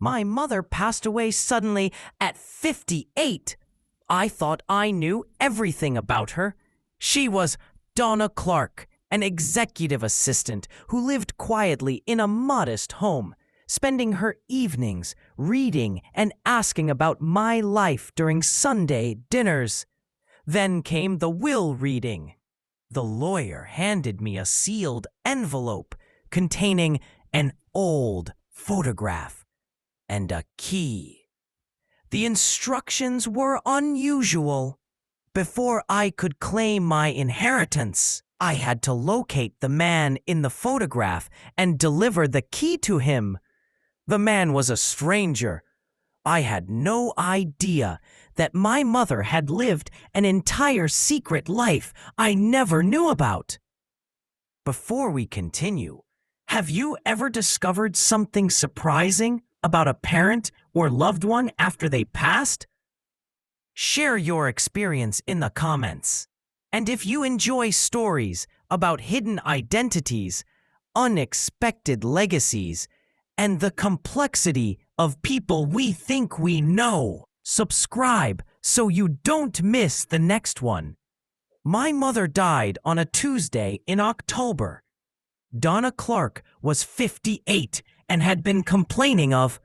My mother passed away suddenly at 58. I thought I knew everything about her. She was Donna Clark, an executive assistant who lived quietly in a modest home, spending her evenings reading and asking about my life during Sunday dinners. Then came the will reading. The lawyer handed me a sealed envelope containing an old photograph and a key. The instructions were unusual. Before I could claim my inheritance, I had to locate the man in the photograph and deliver the key to him. The man was a stranger. I had no idea that my mother had lived an entire secret life I never knew about. Before we continue, have you ever discovered something surprising about a parent or loved one after they passed? Share your experience in the comments. And if you enjoy stories about hidden identities, unexpected legacies, and the complexity of people we think we know, subscribe so you don't miss the next one. My mother died on a Tuesday in October. Donna Clark was 58 and had been complaining of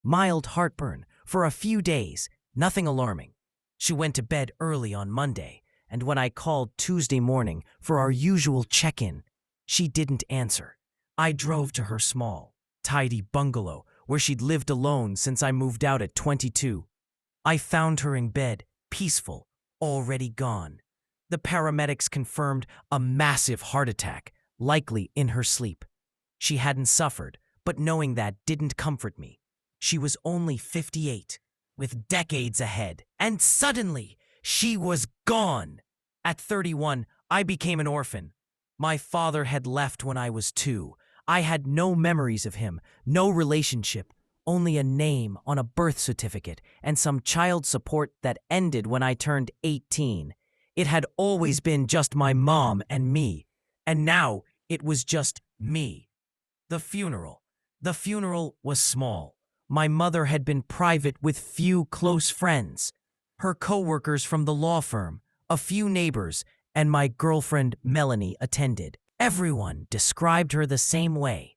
mild heartburn for a few days, nothing alarming. She went to bed early on Monday, and when I called Tuesday morning for our usual check-in, she didn't answer. I drove to her small, tidy bungalow where she'd lived alone since I moved out at 22. I found her in bed, peaceful, already gone. The paramedics confirmed a massive heart attack, likely in her sleep. She hadn't suffered, but knowing that didn't comfort me. She was only 58, with decades ahead, and suddenly she was gone. At 31, I became an orphan. My father had left when I was 2. I had no memories of him, no relationship, only a name on a birth certificate and some child support that ended when I turned 18. It had always been just my mom and me, and now it was just me. The funeral. The funeral was small. My mother had been private with few close friends, her coworkers from the law firm, a few neighbors, and my girlfriend Melanie attended. Everyone described her the same way: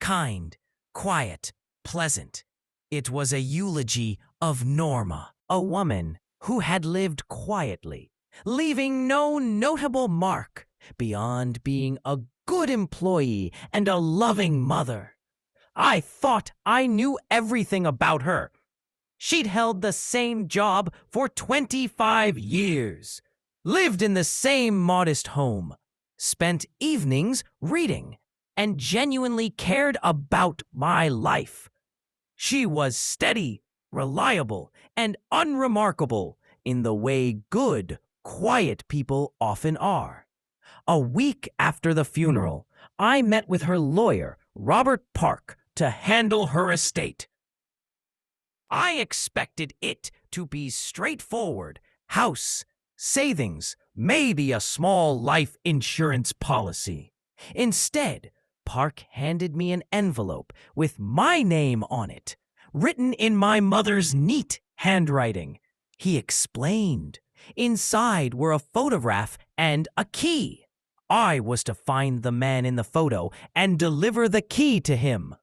kind, quiet, pleasant. It was a eulogy of Norma, a woman who had lived quietly, leaving no notable mark beyond being a good employee and a loving mother. I thought I knew everything about her. She'd held the same job for 25 years, lived in the same modest home, spent evenings reading, and genuinely cared about my life. She was steady, reliable, and unremarkable in the way good, quiet people often are. A week after the funeral, I met with her lawyer, Robert Park, to handle her estate. I expected it to be straightforward: house, savings, maybe a small life insurance policy. Instead, Park handed me an envelope with my name on it, written in my mother's neat handwriting. He explained. Inside were a photograph and a key. I was to find the man in the photo and deliver the key to him.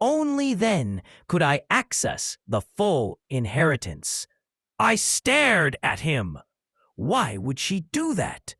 Only then could I access the full inheritance. I stared at him. Why would she do that?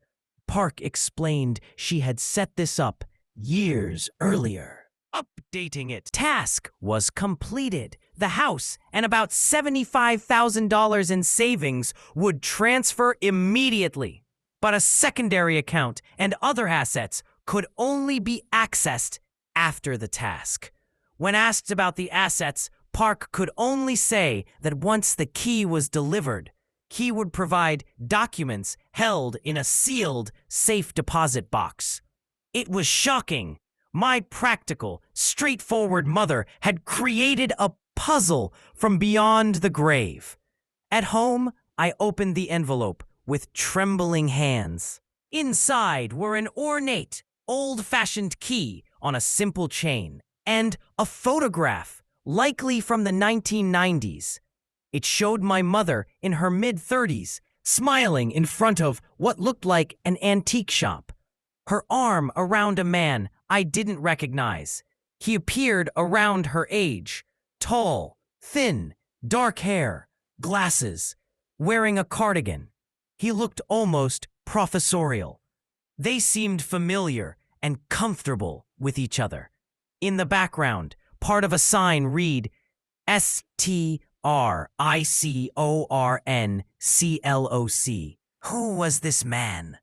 Park explained she had set this up years earlier. Updating it. Task was completed. The house and about $75,000 in savings would transfer immediately. But a secondary account and other assets could only be accessed after the task. When asked about the assets, Park could only say that once the key was delivered, he would provide documents held in a sealed safe deposit box. It was shocking. My practical, straightforward mother had created a puzzle from beyond the grave. At home, I opened the envelope with trembling hands. Inside were an ornate, old-fashioned key on a simple chain and a photograph likely from the 1990s. It showed my mother in her mid-30s, smiling in front of what looked like an antique shop, her arm around a man I didn't recognize. He appeared around her age, tall, thin, dark hair, glasses, wearing a cardigan. He looked almost professorial. They seemed familiar and comfortable with each other. In the background, part of a sign read, STRICORNCLOC. Who was this man?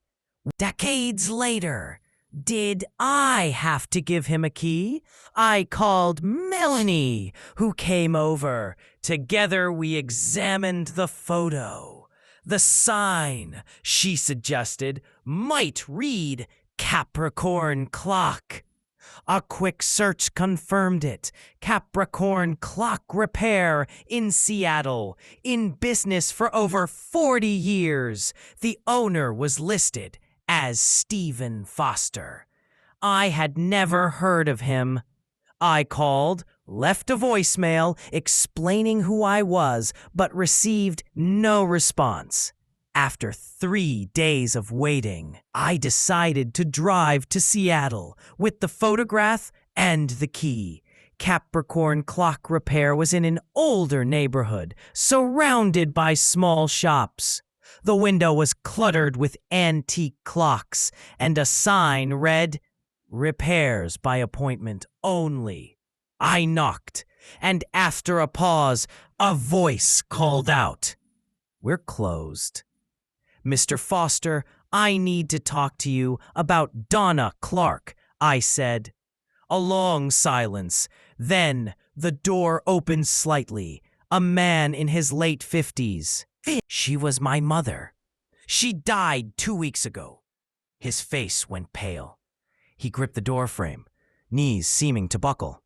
Decades later, did I have to give him a key? I called Melanie, who came over. Together we examined the photo. The sign, she suggested, might read Capricorn Clock. A quick search confirmed it. Capricorn Clock Repair in Seattle, in business for over 40 years. The owner was listed as Stephen Foster. I had never heard of him. I called, left a voicemail explaining who I was, but received no response. After 3 days of waiting, I decided to drive to Seattle with the photograph and the key. Capricorn Clock Repair was in an older neighborhood, surrounded by small shops. The window was cluttered with antique clocks, and a sign read, "Repairs by appointment only." I knocked, and after a pause, a voice called out, "We're closed." "Mr. Foster, I need to talk to you about Donna Clark," I said. A long silence. Then the door opened slightly. A man in his late 50s. She was my mother. She died 2 weeks ago. His face went pale. He gripped the doorframe, knees seeming to buckle.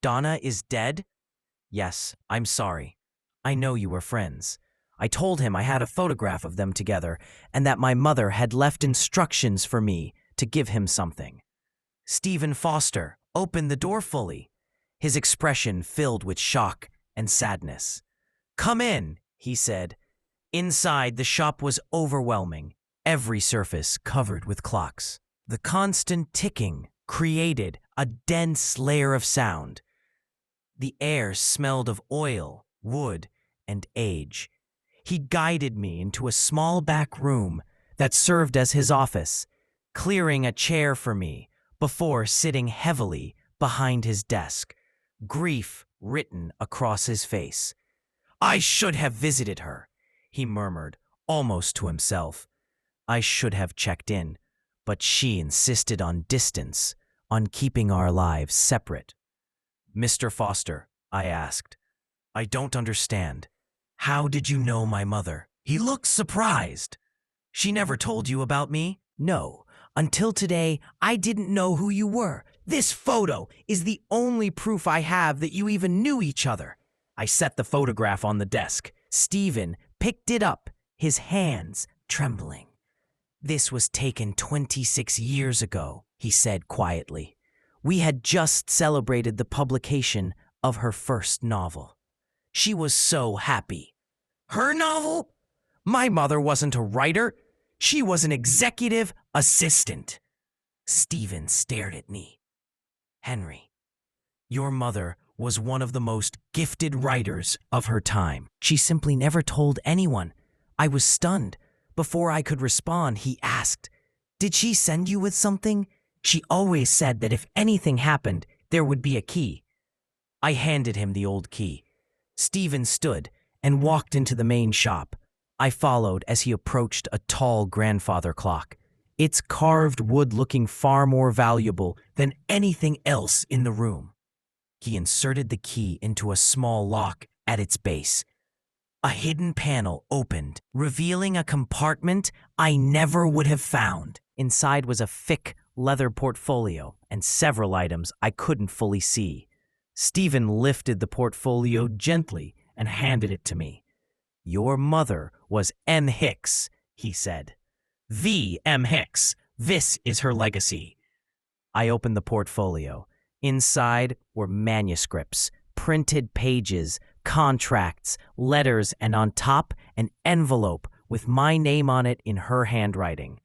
"Donna is dead?" "Yes, I'm sorry. I know you were friends." I told him I had a photograph of them together and that my mother had left instructions for me to give him something. Stephen Foster opened the door fully, his expression filled with shock and sadness. "Come in," he said. Inside, the shop was overwhelming, every surface covered with clocks. The constant ticking created a dense layer of sound. The air smelled of oil, wood, and age. He guided me into a small back room that served as his office, clearing a chair for me before sitting heavily behind his desk, grief written across his face. "I should have visited her," he murmured, almost to himself. "I should have checked in, but she insisted on distance, on keeping our lives separate." "Mr. Foster," I asked, "I don't understand. How did you know my mother?" He looked surprised. "She never told you about me?" "No. Until today, I didn't know who you were. This photo is the only proof I have that you even knew each other." I set the photograph on the desk. Stephen picked it up, his hands trembling. "This was taken 26 years ago," he said quietly. "We had just celebrated the publication of her first novel. She was so happy." "Her novel? My mother wasn't a writer. She was an executive assistant." Stephen stared at me. "Henry, your mother was one of the most gifted writers of her time. She simply never told anyone." I was stunned. Before I could respond, he asked, "Did she send you with something?" "She always said that if anything happened, there would be a key." I handed him the old key. Stephen stood and walked into the main shop. I followed as he approached a tall grandfather clock, its carved wood looking far more valuable than anything else in the room. He inserted the key into a small lock at its base. A hidden panel opened, revealing a compartment I never would have found. Inside was a thick leather portfolio and several items I couldn't fully see. Stephen lifted the portfolio gently and handed it to me. "Your mother was M. Hicks," he said. "The M. Hicks. This is her legacy." I opened the portfolio. Inside were manuscripts, printed pages, contracts, letters, and on top, an envelope with my name on it in her handwriting.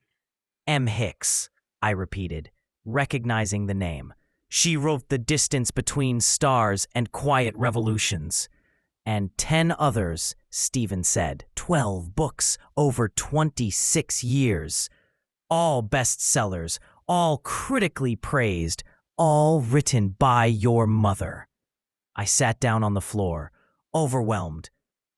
M. Hicks, I repeated, recognizing the name. She wrote The Distance Between Stars and Quiet Revolutions. And 10 others, Stephen said. 12 books over 26 years. All bestsellers, all critically praised, all written by your mother. I sat down on the floor, overwhelmed.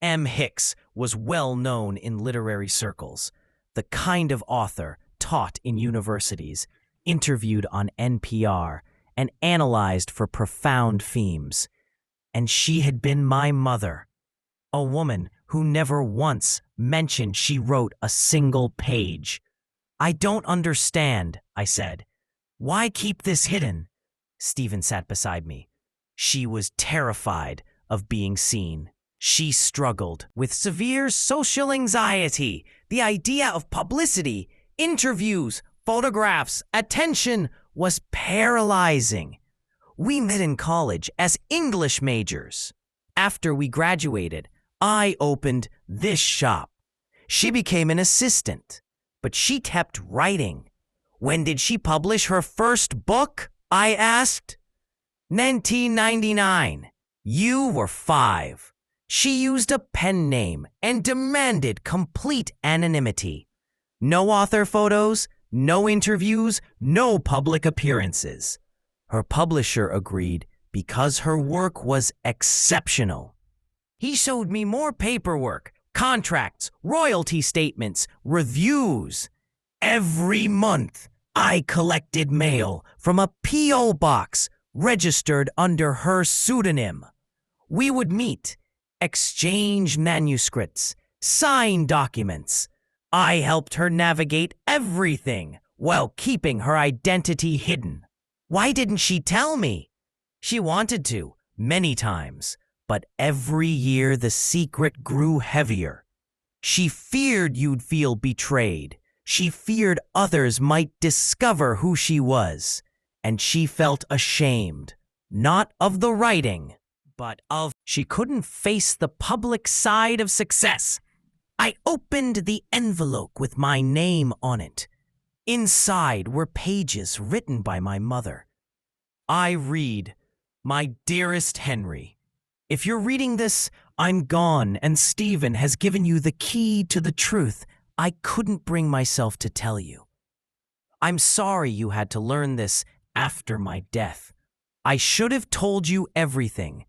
M. Hicks was well known in literary circles, the kind of author taught in universities, interviewed on NPR, and analyzed for profound themes. And she had been my mother, a woman who never once mentioned she wrote a single page. I don't understand, I said. Why keep this hidden? Stephen sat beside me. She was terrified of being seen. She struggled with severe social anxiety. The idea of publicity, interviews, photographs, attention was paralyzing. We met in college as English majors. After we graduated, I opened this shop. She became an assistant, but she kept writing. When did she publish her first book? I asked. 1999. You were 5. She used a pen name and demanded complete anonymity. No author photos, no interviews, no public appearances. Her publisher agreed because her work was exceptional. He showed me more paperwork, contracts, royalty statements, reviews. Every month, I collected mail from a P.O. box registered under her pseudonym. We would meet, exchange manuscripts, sign documents. I helped her navigate everything while keeping her identity hidden. Why didn't she tell me? She wanted to, many times, but every year the secret grew heavier. She feared you'd feel betrayed. She feared others might discover who she was. And she felt ashamed, not of the writing, but of she couldn't face the public side of success. I opened the envelope with my name on it. Inside were pages written by my mother. I read, "My dearest Henry, if you're reading this, I'm gone and Stephen has given you the key to the truth I couldn't bring myself to tell you. I'm sorry you had to learn this after my death. I should have told you everything,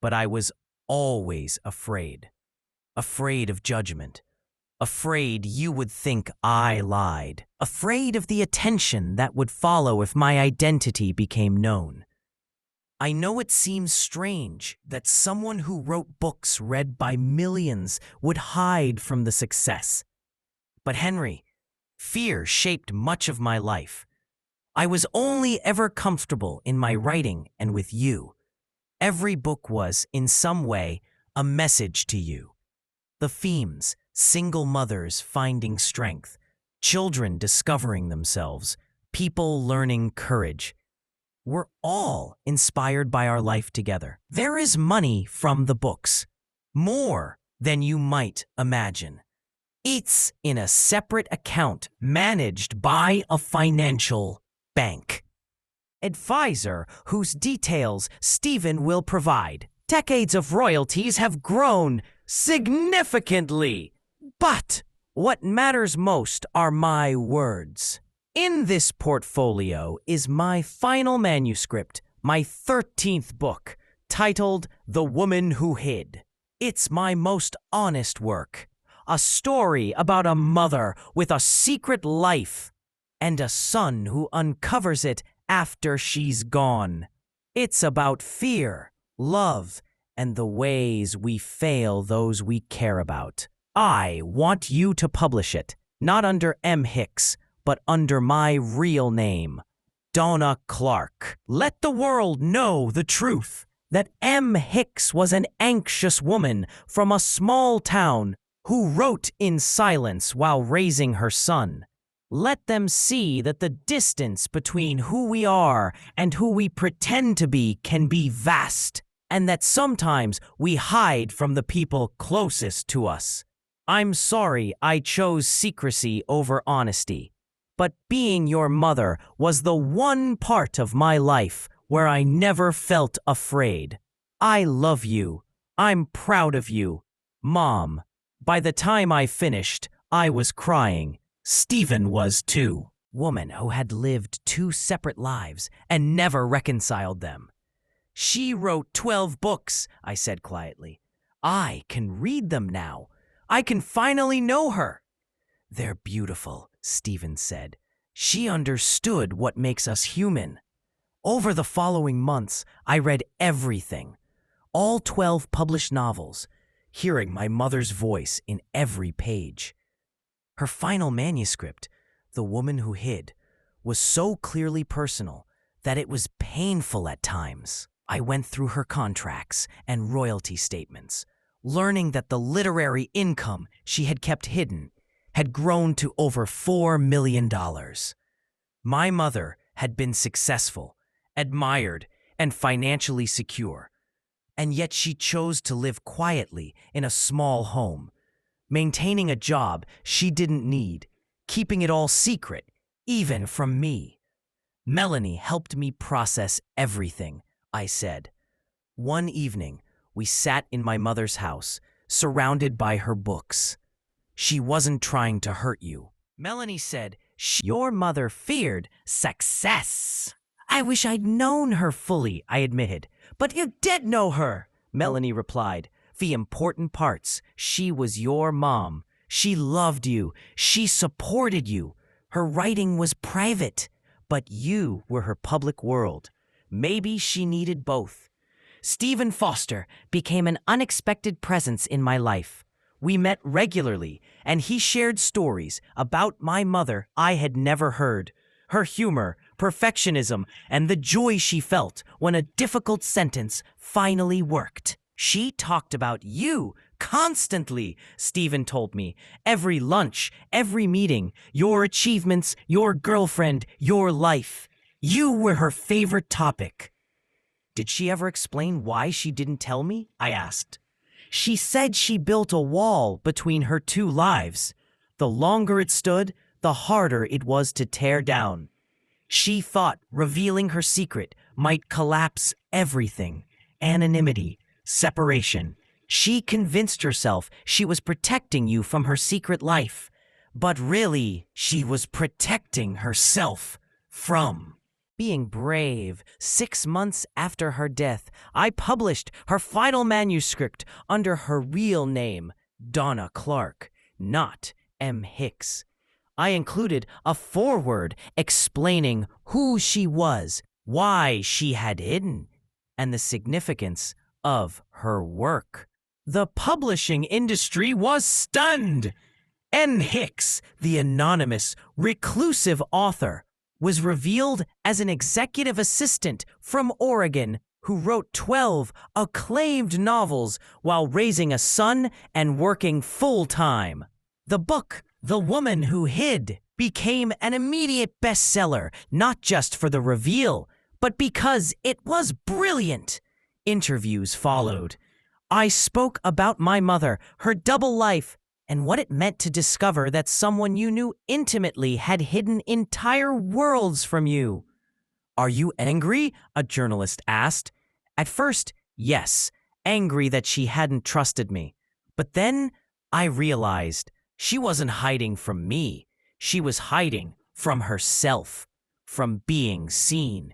but I was always afraid. Afraid of judgment. Afraid you would think I lied. Afraid of the attention that would follow if my identity became known. I know it seems strange that someone who wrote books read by millions would hide from the success. But Henry, fear shaped much of my life. I was only ever comfortable in my writing and with you. Every book was, in some way, a message to you. The themes, single mothers finding strength, children discovering themselves, people learning courage, were all inspired by our life together. There is money from the books, more than you might imagine. It's in a separate account managed by a financial bank. Advisor whose details Stephen will provide. Decades of royalties have grown significantly. But what matters most are my words. In this portfolio is my final manuscript, my 13th book, titled The Woman Who Hid. It's my most honest work. A story about a mother with a secret life and a son who uncovers it after she's gone. It's about fear, love, and the ways we fail those we care about. I want you to publish it, not under M. Hicks, but under my real name, Donna Clark. Let the world know the truth, that M. Hicks was an anxious woman from a small town who wrote in silence while raising her son. Let them see that the distance between who we are and who we pretend to be can be vast. and that sometimes we hide from the people closest to us. I'm sorry I chose secrecy over honesty, but being your mother was the one part of my life where I never felt afraid. I love you. I'm proud of you, Mom. By the time I finished, I was crying. Stephen was too. Woman who had lived two separate lives and never reconciled them. She wrote 12 books, I said quietly. I can read them now. I can finally know her. They're beautiful, Stephen said. She understood what makes us human. Over the following months, I read everything. All 12 published novels, hearing my mother's voice in every page. Her final manuscript, The Woman Who Hid, was so clearly personal that it was painful at times. I went through her contracts and royalty statements, learning that the literary income she had kept hidden had grown to over $4 million. My mother had been successful, admired, and financially secure, and yet she chose to live quietly in a small home, maintaining a job she didn't need, keeping it all secret, even from me. Melanie helped me process everything, I said. One evening, we sat in my mother's house, surrounded by her books. She wasn't trying to hurt you. Melanie said, your mother feared success. I wish I'd known her fully, I admitted. But you did know her, Melanie replied. The important parts. She was your mom. She loved you. She supported you. Her writing was private, but you were her public world. Maybe she needed both. Stephen Foster became an unexpected presence in my life. We met regularly, and he shared stories about my mother I had never heard. Her humor, perfectionism, and the joy she felt when a difficult sentence finally worked. She talked about you constantly, Stephen told me. Every lunch, every meeting, your achievements, your girlfriend, your life. You were her favorite topic. Did she ever explain why she didn't tell me? I asked. She said she built a wall between her two lives. The longer it stood, the harder it was to tear down. She thought revealing her secret might collapse everything. Anonymity, separation. She convinced herself she was protecting you from her secret life. But really, she was protecting herself from being brave. 6 months after her death, I published her final manuscript under her real name, Donna Clark, not M. Hicks. I included a foreword explaining who she was, why she had hidden, and the significance of her work. The publishing industry was stunned. N. Hicks, the anonymous, reclusive author, was revealed as an executive assistant from Oregon who wrote 12 acclaimed novels while raising a son and working full-time. The book, The Woman Who Hid, became an immediate bestseller, not just for the reveal, but because it was brilliant. Interviews followed. I spoke about my mother, her double life, and what it meant to discover that someone you knew intimately had hidden entire worlds from you. Are you angry? A journalist asked. At first, yes, angry that she hadn't trusted me. But then I realized she wasn't hiding from me. She was hiding from herself, from being seen.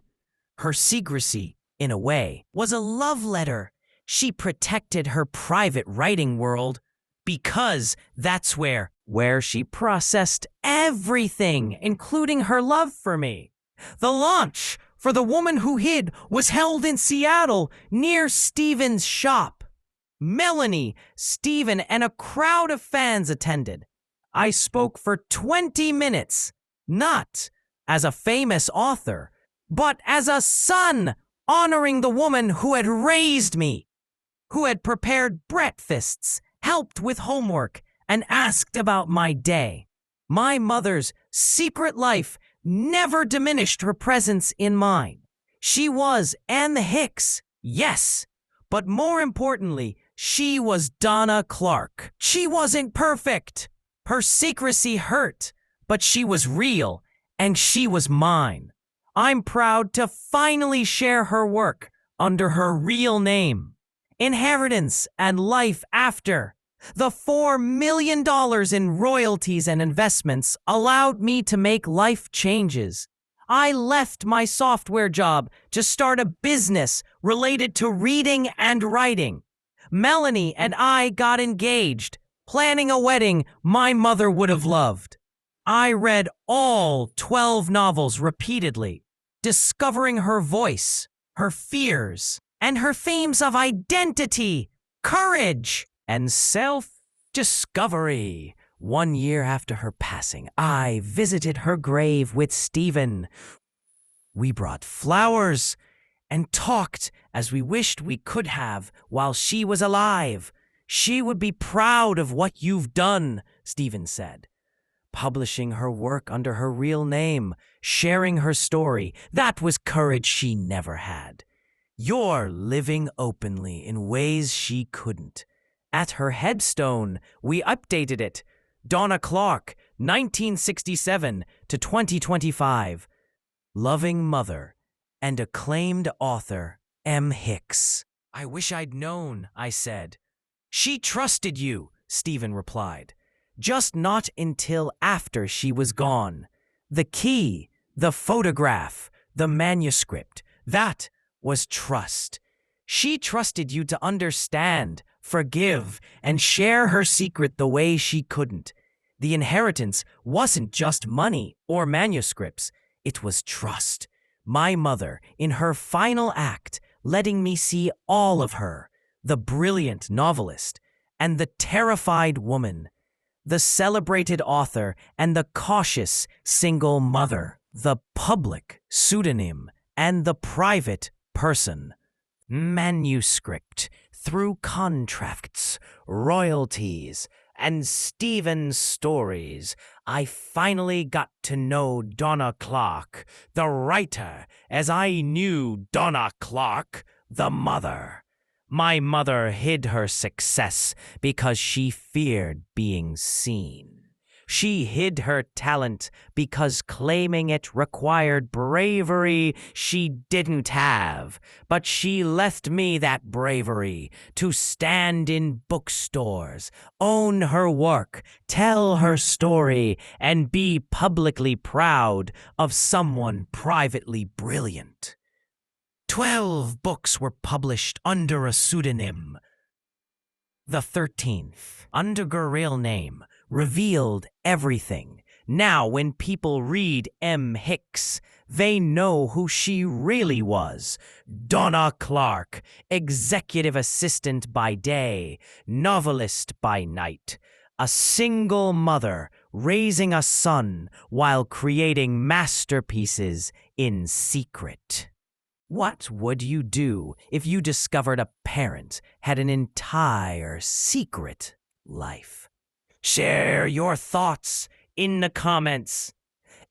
Her secrecy, in a way, was a love letter. She protected her private writing world because that's where she processed everything, including her love for me. The launch for The Woman Who Hid was held in Seattle near Stephen's shop. Melanie, Stephen, and a crowd of fans attended. I spoke for 20 minutes, not as a famous author, but as a son, honoring the woman who had raised me, who had prepared breakfasts, helped with homework, and asked about my day. My mother's secret life never diminished her presence in mine. She was Anne Hicks, yes, But more importantly, she was Donna Clark. She wasn't perfect. Her secrecy hurt, but she was real, and she was mine. I'm proud to finally share her work under her real name. Inheritance and life after. The $4 million in royalties and investments allowed me to make life changes. I left my software job to start a business related to reading and writing. Melanie and I got engaged, planning a wedding my mother would have loved. I read all 12 novels repeatedly, discovering her voice, her fears, and her themes of identity, courage, and self-discovery. 1 year after her passing, I visited her grave with Stephen. We brought flowers and talked as we wished we could have while she was alive. She would be proud of what you've done, Stephen said. Publishing her work under her real name, sharing her story, that was courage she never had. You're living openly in ways she couldn't. At her headstone, we updated it. Donna Clark, 1967 to 2025. Loving mother and acclaimed author, M. Hicks. I wish I'd known, I said. She trusted you, Stephen replied. Just not until after she was gone. The key, the photograph, the manuscript, that was trust. She trusted you to understand, forgive, and share her secret the way she couldn't. The inheritance wasn't just money or manuscripts. It was trust. My mother, in her final act, letting me see all of her, the brilliant novelist and the terrified woman, the celebrated author and the cautious single mother, the public pseudonym and the private person. Manuscript, through contracts, royalties, and Stephen's stories, I finally got to know Donna Clark, the writer, as I knew Donna Clark, the mother. My mother hid her success because she feared being seen. She hid her talent because claiming it required bravery she didn't have. But she left me that bravery to stand in bookstores, own her work, tell her story, and be publicly proud of someone privately brilliant. 12 books were published under a pseudonym. The 13th, under her real name, revealed everything. Now, when people read M. Hicks, they know who she really was. Donna Clark, executive assistant by day, novelist by night. A single mother raising a son while creating masterpieces in secret. What would you do if you discovered a parent had an entire secret life? Share your thoughts in the comments.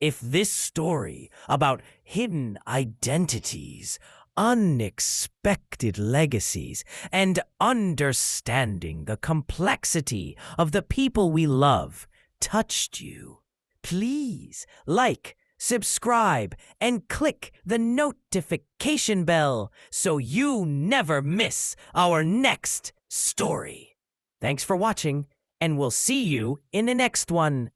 If this story about hidden identities, unexpected legacies, and understanding the complexity of the people we love touched you, please like, subscribe, and click the notification bell so you never miss our next story. Thanks for watching, and we'll see you in the next one.